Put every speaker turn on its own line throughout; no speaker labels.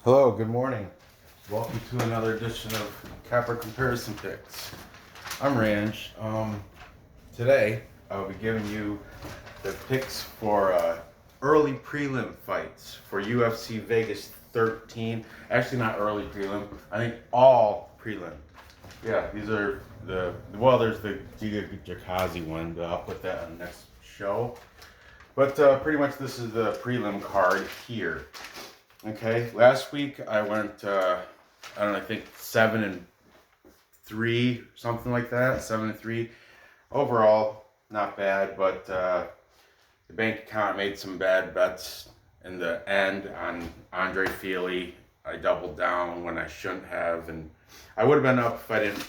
Hello, good morning. Welcome to another edition of Capper Comparison Picks. I'm Ranj. Today I'll be giving you the picks for early prelim fights for UFC Vegas 13. Actually, not early prelim. I think all prelim. Yeah, these are there's the Giga Jakazi one, but I'll put that on the next show. But pretty much this is the prelim card here. Okay, last week I went, I think 7-3, something like that, 7-3. Overall, not bad, but the bank account made some bad bets in the end on Andre Feely. I doubled down when I shouldn't have, and I would have been up if I didn't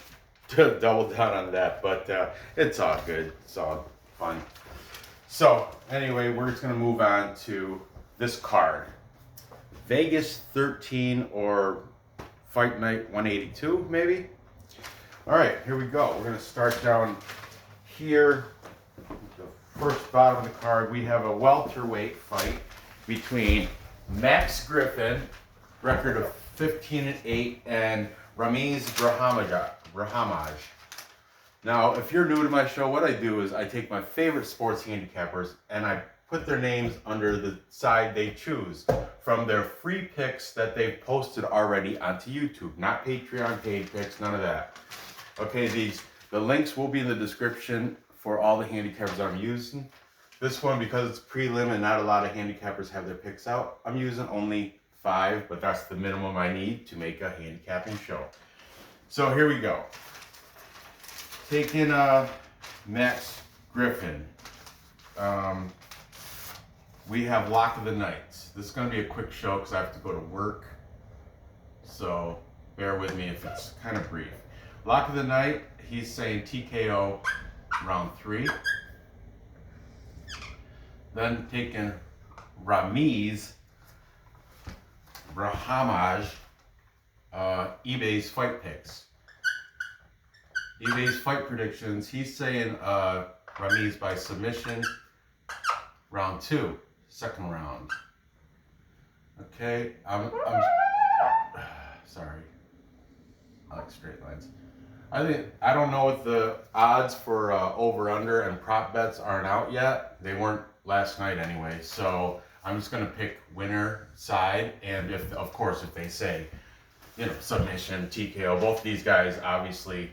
double down on that, but it's all good. It's all fun. So, anyway, we're just going to move on to this card. Vegas 13 or Fight Night 182, maybe? All right, here we go. We're going to start down here. The first bottom of the card, we have a welterweight fight between Max Griffin, record of 15-8, and Ramiz Brahimaj. Now, if you're new to my show, what I do is I take my favorite sports handicappers and I put their names under the side they choose from their free picks that they've posted already onto YouTube. Not Patreon paid picks, none of that. Okay, the links will be in the description for all the handicappers I'm using. This one, because it's prelim and not a lot of handicappers have their picks out, I'm using only 5, but that's the minimum I need to make a handicapping show. So here we go. Taking Max Griffin. We have Lock of the Nights. This is going to be a quick show because I have to go to work. So bear with me if it's kind of brief. Lock of the Night, he's saying TKO round 3. Then taking Ramiz, Brahimaj, eBay's fight picks. eBay's fight predictions, he's saying Ramiz by submission, round 2. Second round. Okay, I'm sorry. I like straight lines. I don't know what the odds for over under and prop bets aren't out yet. They weren't last night anyway. So I'm just gonna pick winner side, and if they say, submission, TKO, both these guys obviously.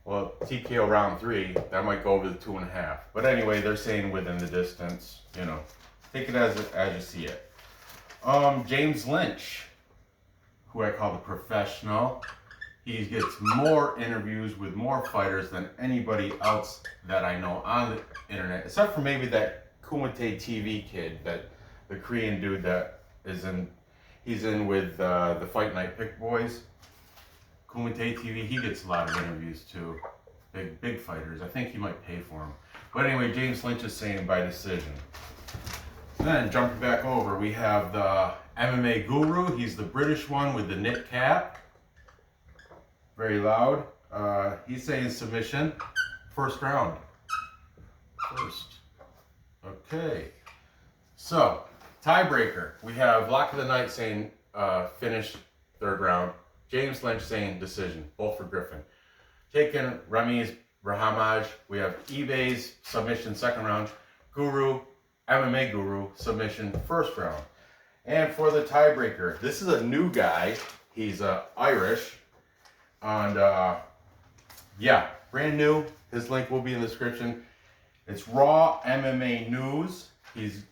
Well, TKO round 3, that might go over the 2.5. But anyway, they're saying within the distance, Take it as you see it. James Lynch, who I call the professional, he gets more interviews with more fighters than anybody else that I know on the internet, except for maybe that Kumite TV kid, the Korean dude that he's in with the Fight Night Pick Boys. Kumite TV, he gets a lot of interviews too. Big fighters. I think he might pay for them. But anyway, James Lynch is saying by decision. Then jumping back over, we have the MMA guru. He's the British one with the knit cap. Very loud. He's saying submission. First round. First. Okay. So, tiebreaker. We have Lock of the Night saying finish third round. James Lynch saying decision. Both for Griffin. Taking Ramiz Brahimaj. We have eBay's submission second round. Guru. MMA Guru, submission, first round. And for the tiebreaker, this is a new guy. He's Irish. And brand new. His link will be in the description. It's Raw MMA News. He's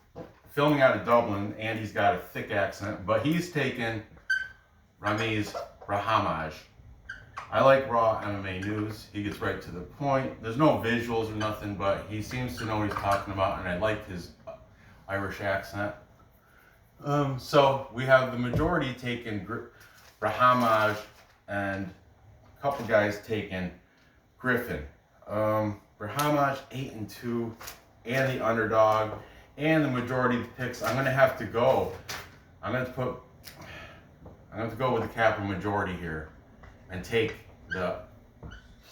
filming out of Dublin, and he's got a thick accent. But he's taken Ramiz Brahimaj. I like Raw MMA News. He gets right to the point. There's no visuals or nothing, but he seems to know what he's talking about, and I like his Irish accent. So we have the majority taking Brahimaj and a couple guys taking Griffin. Brahimaj 8-2 and the underdog and the majority of the picks. I'm gonna have to go with the cap of majority here and take the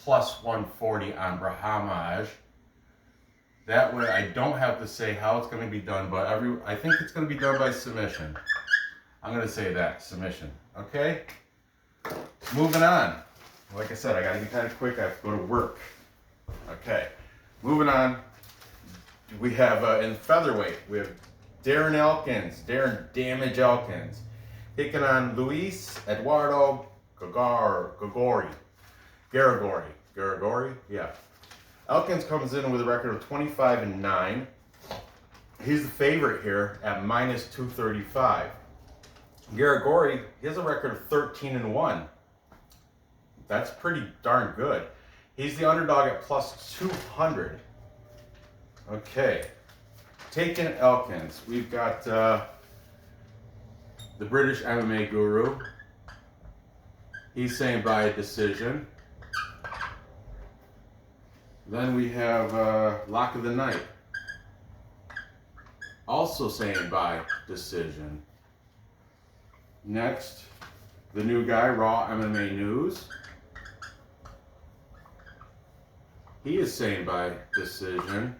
plus 140 on Brahimaj. That way I don't have to say how it's going to be done, but I think it's going to be done by submission. I'm going to say that, submission. Okay? Moving on. Like I said, I got to be kind of quick. I have to go to work. Okay. Moving on. We have, in featherweight, we have Darren Elkins. Darren Damage Elkins. Taking on Luis Eduardo Garagorri. Garagorri? Yeah. Elkins comes in with a record of 25-9. He's the favorite here at minus 235. Garagorri, he has a record of 13-1. That's pretty darn good. He's the underdog at plus 200. Okay. Taking Elkins, we've got the British MMA guru. He's saying by decision. Then we have Lock of the Night. Also saying by decision. Next, the new guy, Raw MMA News. He is saying by decision.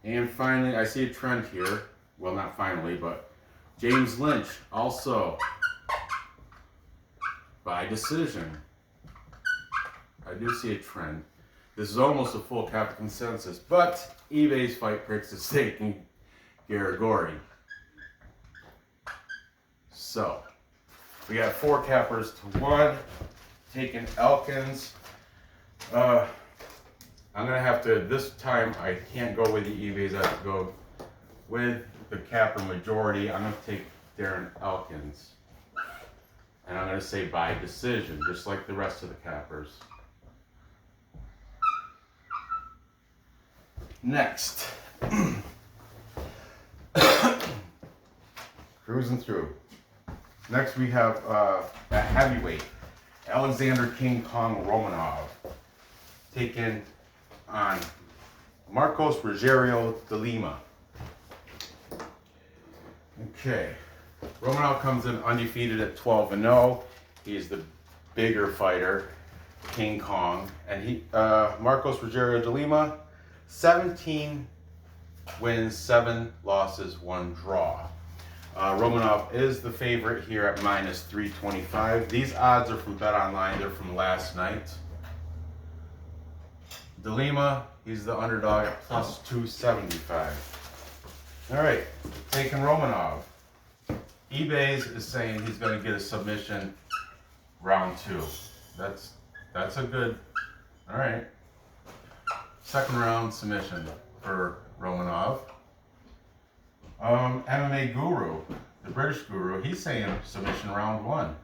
And finally, I see a trend here. Well, not finally, but James Lynch also by decision. I do see a trend. This is almost a full cap consensus, but eBay's Fight Picks is taking Garagorri. So, we got 4 cappers to 1, taking Elkins. I'm going to have to, this time I can't go with the eBays, I have to go with the capper majority. I'm going to take Darren Elkins. And I'm going to say by decision, just like the rest of the cappers. Next. Cruising through. Next we have a heavyweight, Alexandr King Kong Romanov, taken on Marcos Rogerio de Lima. Okay, Romanov comes in undefeated at 12-0. He's the bigger fighter, King Kong, and Marcos Rogerio de Lima, 17 wins, 7 losses, 1 draw. Romanov is the favorite here at minus 325. These odds are from Bet Online. They're from last night. De Lima, he's the underdog at plus 275. All right, taking Romanov. eBay's is saying he's going to get a submission round 2. That's a good, all right. Second round submission for Romanov. MMA Guru, the British Guru, he's saying submission round 1.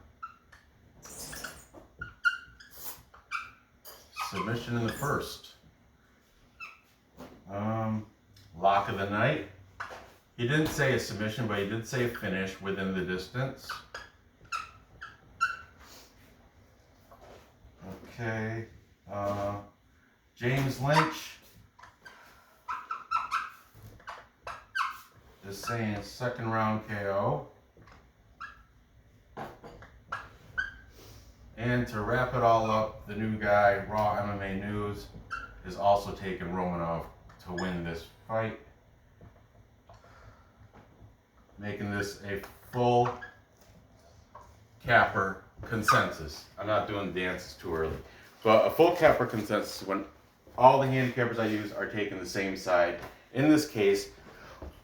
Submission in the first. Lock of the Night. He didn't say a submission, but he did say a finish within the distance. Okay. James Lynch is saying second round KO. And to wrap it all up, the new guy, Raw MMA News, is also taking Romanov to win this fight. Making this a full capper consensus. I'm not doing dances too early. But a full capper consensus when all the handicappers I use are taking the same side. In this case,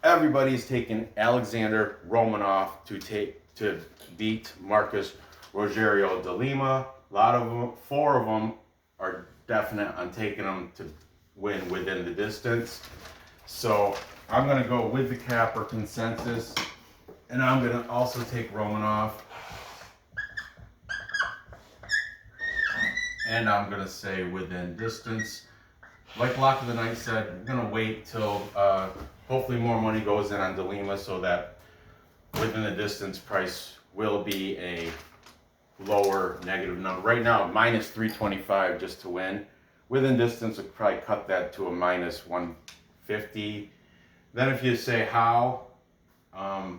everybody's taking Alexandr Romanov to beat Marcos Rogerio de Lima. A lot of them, 4 of them are definite on taking them to win within the distance. So I'm going to go with the capper consensus, and I'm going to also take Romanov. And I'm going to say within distance. Like Lock of the Night said, we're going to wait till hopefully more money goes in on De Lima so that within the distance price will be a lower negative number. Right now, minus 325 just to win. Within distance, we'll probably cut that to a minus 150. Then if you say how, I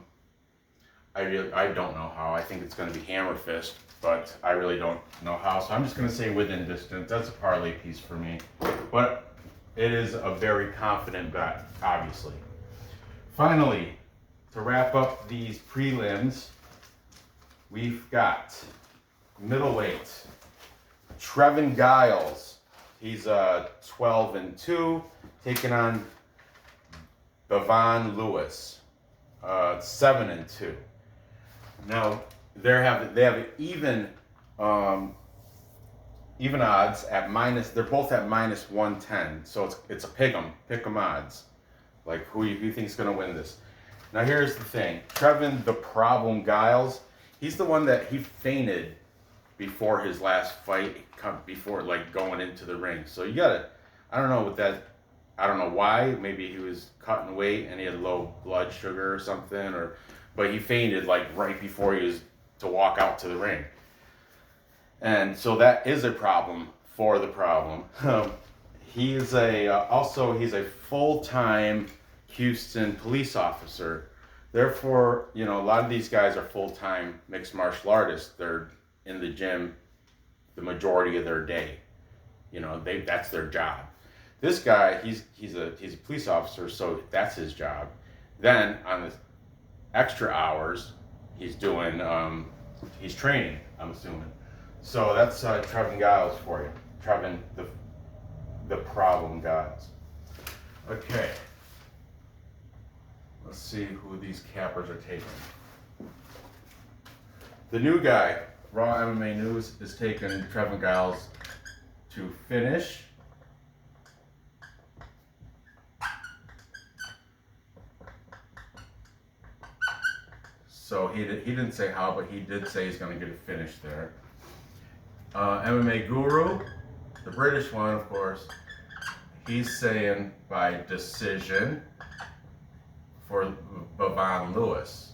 don't know how. I think it's going to be hammer fist, but I really don't know how. So I'm just going to say within distance. That's a parlay piece for me. But it is a very confident bet, obviously. Finally, to wrap up these prelims, we've got middleweight Trevin Giles. He's 12-2, taking on Bevon Lewis, 7-2. Now they have even odds at minus. They're both at -110, so it's a pick'em odds. Like who you think's gonna win this? Now here's the thing: Trevin, the problem Giles, he's the one that he fainted before his last fight, before like going into the ring. So you gotta, I don't know what that, I don't know why. Maybe he was cutting weight and he had low blood sugar or something, but he fainted like right before he was to walk out to the ring. And so that is a problem for the problem. He's a full-time Houston police officer. Therefore, a lot of these guys are full-time mixed martial artists. They're in the gym the majority of their day. That's their job. This guy, he's a police officer, so that's his job. Then on the extra hours, he's doing he's training, I'm assuming. So that's Trevin Giles for you. Trevin, the problem Giles. Okay. Let's see who these cappers are taking. The new guy, Raw MMA News, is taking Trevin Giles to finish. So he didn't say how, but he did say he's going to get a finish there. MMA Guru, the British one, of course, he's saying by decision for Bevon Lewis.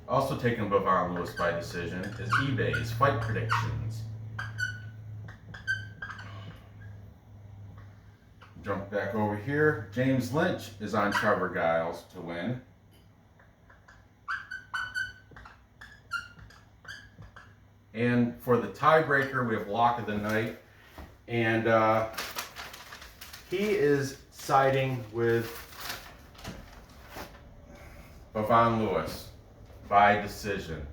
Also taking Bevon Lewis by decision is eBay's Fight Predictions. Jump back over here. James Lynch is on Trevor Giles to win. And for the tiebreaker, we have Lock of the Night. And he is siding with Bevon Lewis by decision.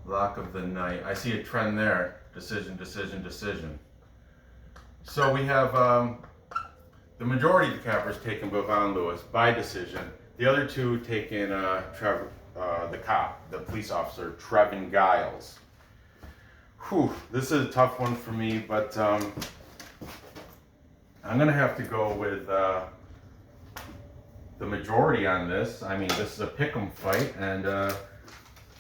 Lock of the Night. I see a trend there. Decision, decision, decision. So we have the majority of the cappers taking Bevon Lewis by decision. The other two taking Trevor, the police officer, Trevin Giles. Whew, this is a tough one for me, but I'm going to have to go with the majority on this. I mean, this is a pick'em fight, and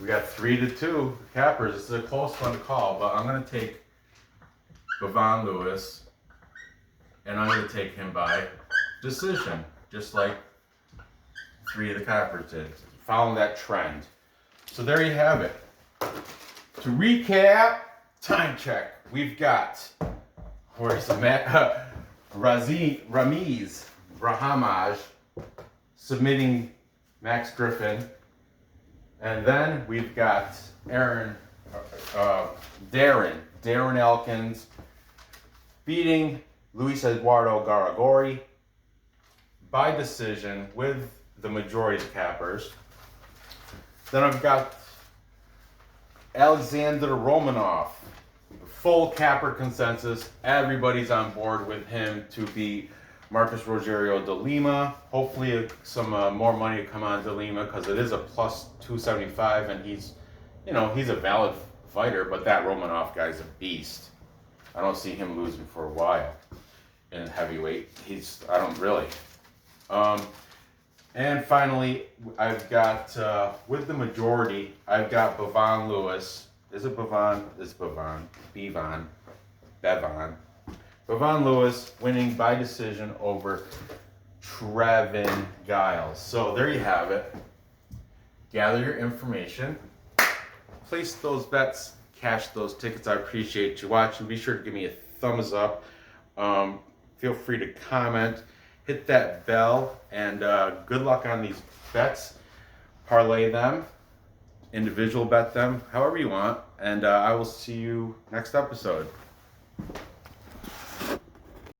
we got 3-2 cappers. This is a close one to call, but I'm going to take Bevon Lewis, and I'm going to take him by decision, just like 3 of the cappers did, following that trend. So there you have it. To recap, time check. We've got, where's the Ramiz, Brahimaj submitting Max Griffin. And then we've got Darren Elkins beating Luis Eduardo Garagorri by decision with the majority of the cappers. Then I've got Alexandr Romanov, full capper consensus. Everybody's on board with him to beat Marcus Rogerio de Lima. Hopefully some more money to come on de Lima, because it is a plus 275, and he's a valid fighter, but that Romanov guy's a beast. I don't see him losing for a while in heavyweight. I don't really. And finally, I've got, with the majority, I've got Bevon Lewis. Is it Bevon? It's Bevon. Bevon. Bevon Lewis winning by decision over Trevin Giles. So there you have it. Gather your information. Place those bets. Cash those tickets. I appreciate you watching. Be sure to give me a thumbs up. Feel free to comment. Hit that bell, and good luck on these bets. Parlay them, individual bet them, however you want, and I will see you next episode.